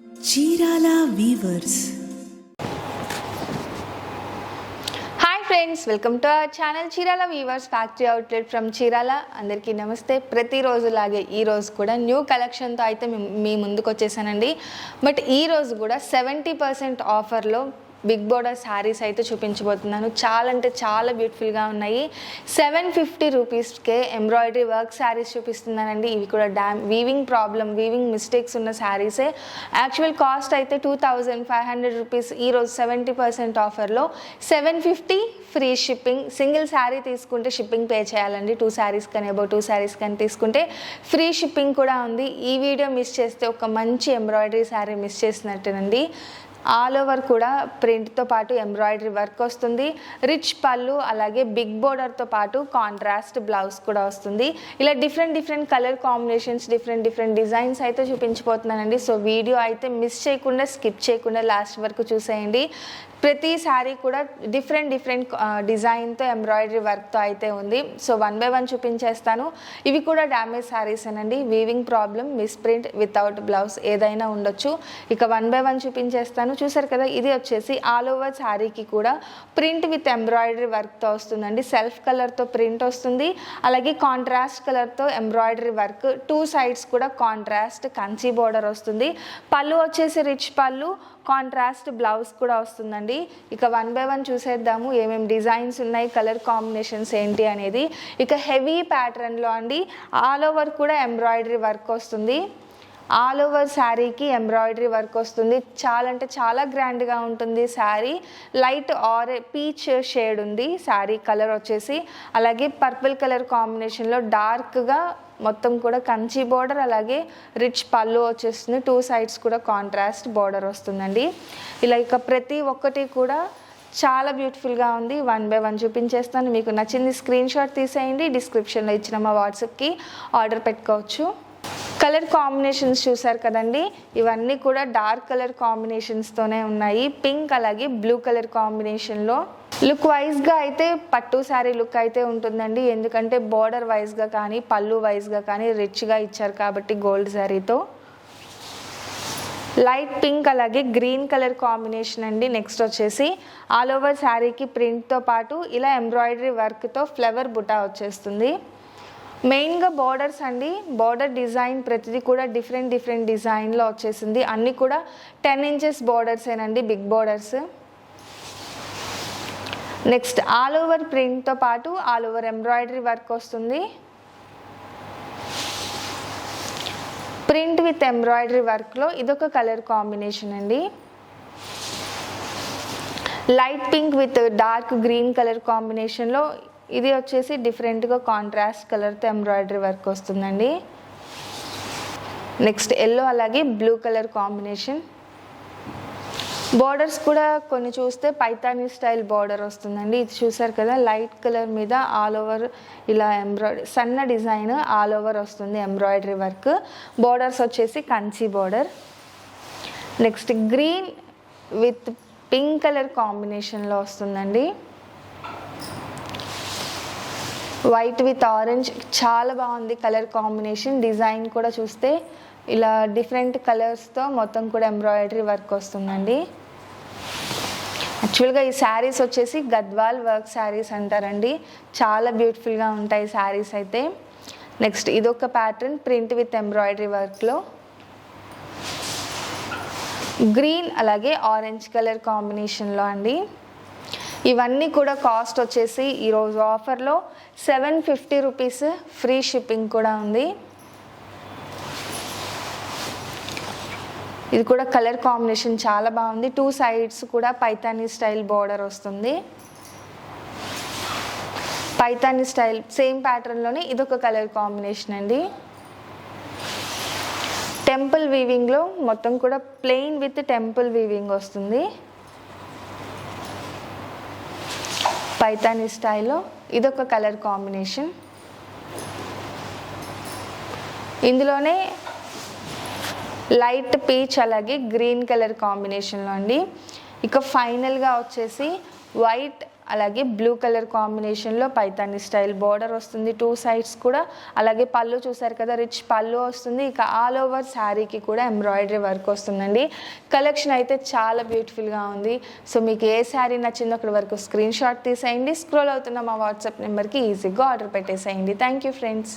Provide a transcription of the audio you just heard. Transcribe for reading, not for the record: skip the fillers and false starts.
Chirala weavers. Hi friends, welcome to our channel Chirala weavers factory outlet from Chirala. అందరికీ నమస్తే. ప్రతిరోజులాగే ఈరోజు కూడా న్యూ కలెక్షన్తో అయితే మీ ముందుకు వచ్చేసానండి. బట్ ఈరోజు కూడా 70% ఆఫర్లో బిగ్ బోర్డర్ శారీస్ అయితే చూపించబోతున్నాను. చాలా అంటే చాలా బ్యూటిఫుల్గా ఉన్నాయి. 750 రూపీస్కే ఎంబ్రాయిడరీ వర్క్ శారీస్ చూపిస్తున్నానండి. ఇవి కూడా వీవింగ్ మిస్టేక్స్ ఉన్న శారీసే. యాక్చువల్ కాస్ట్ అయితే 2500 రూపీస్. ఈరోజు 70% ఆఫర్లో 750 ఫ్రీ షిప్పింగ్. సింగిల్ శారీ తీసుకుంటే షిప్పింగ్ పే చేయాలండి. 2 శారీస్ కానీ అబౌవ్ 2 శారీస్ కానీ తీసుకుంటే ఫ్రీ షిప్పింగ్ కూడా ఉంది. ఈ వీడియో మిస్ చేస్తే ఒక మంచి ఎంబ్రాయిడరీ శారీ మిస్ చేసినట్టేనండి. ఆల్ ఓవర్ కూడా ప్రింట్తో పాటు ఎంబ్రాయిడరీ వర్క్ వస్తుంది. రిచ్ పళ్ళు, అలాగే బిగ్ బోర్డర్తో పాటు కాంట్రాస్ట్ బ్లౌజ్ కూడా వస్తుంది. ఇలా different colour combinations, different designs అయితే చూపించబోతున్నానండి. సో వీడియో అయితే మిస్ చేయకుండా, స్కిప్ చేయకుండా లాస్ట్ వరకు చూసేయండి. ప్రతి శారీ కూడా డిఫరెంట్ డిజైన్తో ఎంబ్రాయిడరీ వర్క్తో అయితే ఉంది. సో 1 by 1 చూపించేస్తాను. ఇవి కూడా డ్యామేజ్ శారీసేనండి. Weaving problem, misprint, without blouse ఏదైనా ఉండొచ్చు. ఇక 1 by 1 చూపించేస్తాను. చూసారు కదా, ఇది వచ్చేసి ఆల్ ఓవర్ శారీకి కూడా ప్రింట్ విత్ ఎంబ్రాయిడరీ వర్క్తో వస్తుందండి. సెల్ఫ్ కలర్తో ప్రింట్ వస్తుంది, అలాగే కాంట్రాస్ట్ కలర్తో ఎంబ్రాయిడరీ వర్క్. 2 సైడ్స్ కూడా కాంట్రాస్ట్ కంచి బోర్డర్ వస్తుంది. పళ్ళు వచ్చేసి రిచ్ పళ్ళు, కాంట్రాస్ట్ బ్లౌజ్ కూడా వస్తుందండి. ఇక 1 by 1 చూసేద్దాము ఏమేమి డిజైన్స్ ఉన్నాయి, కలర్ కాంబినేషన్స్ ఏంటి అనేది. ఇక హెవీ ప్యాటర్న్లో అండి ఆల్ ఓవర్ కూడా ఎంబ్రాయిడరీ వర్క్ వస్తుంది. ఆల్ ఓవర్ శారీకి ఎంబ్రాయిడరీ వర్క్ వస్తుంది. చాలా అంటే చాలా గ్రాండ్గా ఉంటుంది శారీ. లైట్ పీచ్ షేడ్ ఉంది శారీ కలర్ వచ్చేసి. అలాగే పర్పుల్ కలర్ కాంబినేషన్లో డార్క్గా మొత్తం కూడా కంచి బోర్డర్, అలాగే రిచ్ పళ్ళు వచ్చేస్తుంది. 2 సైడ్స్ కూడా కాంట్రాస్ట్ బోర్డర్ వస్తుందండి. ఇలా ఇక ప్రతి ఒక్కటి కూడా చాలా బ్యూటిఫుల్గా ఉంది. 1 by 1 చూపించేస్తాను. మీకు నచ్చింది స్క్రీన్ షాట్ తీసేయండి. డిస్క్రిప్షన్లో ఇచ్చిన మా వాట్సాప్కి ఆర్డర్ పెట్టుకోవచ్చు. కలర్ కాంబినేషన్స్ చూసారు కదండి, ఇవన్నీ కూడా డార్క్ కలర్ కాంబినేషన్స్తోనే ఉన్నాయి. పింక్ అలాగే బ్లూ కలర్ కాంబినేషన్లో. లుక్ వైజ్గా అయితే పట్టు శారీ లుక్ అయితే ఉంటుందండి. ఎందుకంటే బోర్డర్ వైజ్గా కానీ పళ్ళు వైజ్గా కానీ రిచ్గా ఇచ్చారు కాబట్టి గోల్డ్ శారీతో. లైట్ పింక్ అలాగే గ్రీన్ కలర్ కాంబినేషన్ అండి. నెక్స్ట్ వచ్చేసి ఆల్ ఓవర్ శారీకి ప్రింట్తో పాటు ఇలా ఎంబ్రాయిడరీ వర్క్తో ఫ్లవర్ బుటా వచ్చేస్తుంది. మెయిన్గా బోర్డర్స్ అండి, బోర్డర్ డిజైన్ ప్రతిదీ కూడా డిఫరెంట్ డిజైన్లో వచ్చేసింది. అన్నీ కూడా 10 inches బోర్డర్సేనండి, big borders. Next all over ప్రింట్తో పాటు ఆల్ ఓవర్ ఎంబ్రాయిడరీ వర్క్ వస్తుంది. ప్రింట్ విత్ ఎంబ్రాయిడరీ వర్క్లో ఇదొక కలర్ కాంబినేషన్ అండి. Light pink with dark green colour కాంబినేషన్లో ఇది వచ్చేసి డిఫరెంట్గా కాంట్రాస్ట్ కలర్తో ఎంబ్రాయిడరీ వర్క్ వస్తుందండి. నెక్స్ట్ ఎల్లో అలాగే బ్లూ కలర్ కాంబినేషన్. బోర్డర్స్ కూడా కొన్ని చూస్తే పైతానీ స్టైల్ బోర్డర్ వస్తుందండి. ఇది చూసారు కదా, లైట్ కలర్ మీద ఆల్ ఓవర్ ఇలా సన్న డిజైన్ ఆల్ ఓవర్ వస్తుంది ఎంబ్రాయిడరీ వర్క్. బోర్డర్స్ వచ్చేసి Kanchi border. Next green with pink colour కాంబినేషన్లో వస్తుందండి. వైట్ విత్ ఆరెంజ్, చాలా బాగుంది కలర్ కాంబినేషన్. డిజైన్ కూడా చూస్తే ఇలా డిఫరెంట్ కలర్స్తో మొత్తం కూడా ఎంబ్రాయిడరీ వర్క్ వస్తుందండి. యాక్చువల్గా ఈ శారీస్ వచ్చేసి గద్వాల్ వర్క్ శారీస్ అంటారండి. చాలా బ్యూటిఫుల్గా ఉంటాయి శారీస్ అయితే. నెక్స్ట్ ఇదొక ప్యాటర్న్ ప్రింట్ విత్ ఎంబ్రాయిడరీ వర్క్లో. గ్రీన్ అలాగే ఆరెంజ్ కలర్ కాంబినేషన్లో అండి. ఇవన్నీ కూడా కాస్ట్ వచ్చేసి ఈరోజు ఆఫర్లో 750 రూపీస్. ఫ్రీ షిప్పింగ్ కూడా ఉంది. ఇది కూడా కలర్ కాంబినేషన్ చాలా బాగుంది. 2 సైడ్స్ కూడా పైతానీ స్టైల్ బోర్డర్ వస్తుంది. పైతానీ స్టైల్ సేమ్ ప్యాటర్న్లోనే ఇదొక కలర్ కాంబినేషన్ అండి. టెంపుల్ వీవింగ్లో మొత్తం కూడా ప్లెయిన్ విత్ టెంపుల్ వీవింగ్ వస్తుంది. పైతానీ స్టైల్లో ఇదొక కలర్ కాంబినేషన్. ఇందులోనే లైట్ పీచ్ అలాగే గ్రీన్ కలర్ కాంబినేషన్లో అండి. ఇక ఫైనల్గా వచ్చేసి వైట్ అలాగే బ్లూ కలర్ కాంబినేషన్లో పైతాని స్టైల్ బార్డర్ వస్తుంది 2 సైడ్స్ కూడా. అలాగే పళ్ళు చూసారు కదా, రిచ్ పళ్ళు వస్తుంది. ఇక ఆల్ ఓవర్ శారీకి కూడా ఎంబ్రాయిడరీ వర్క్ వస్తుందండి. కలెక్షన్ అయితే చాలా బ్యూటిఫుల్గా ఉంది. సో మీకు ఏ శారీ నచ్చిందో అక్కడ వరకు స్క్రీన్ షాట్ తీసేయండి. స్క్రోల్ అవుతున్న మా వాట్సాప్ నెంబర్కి ఈజీగా ఆర్డర్ పెట్టేసేయండి. Thank you friends.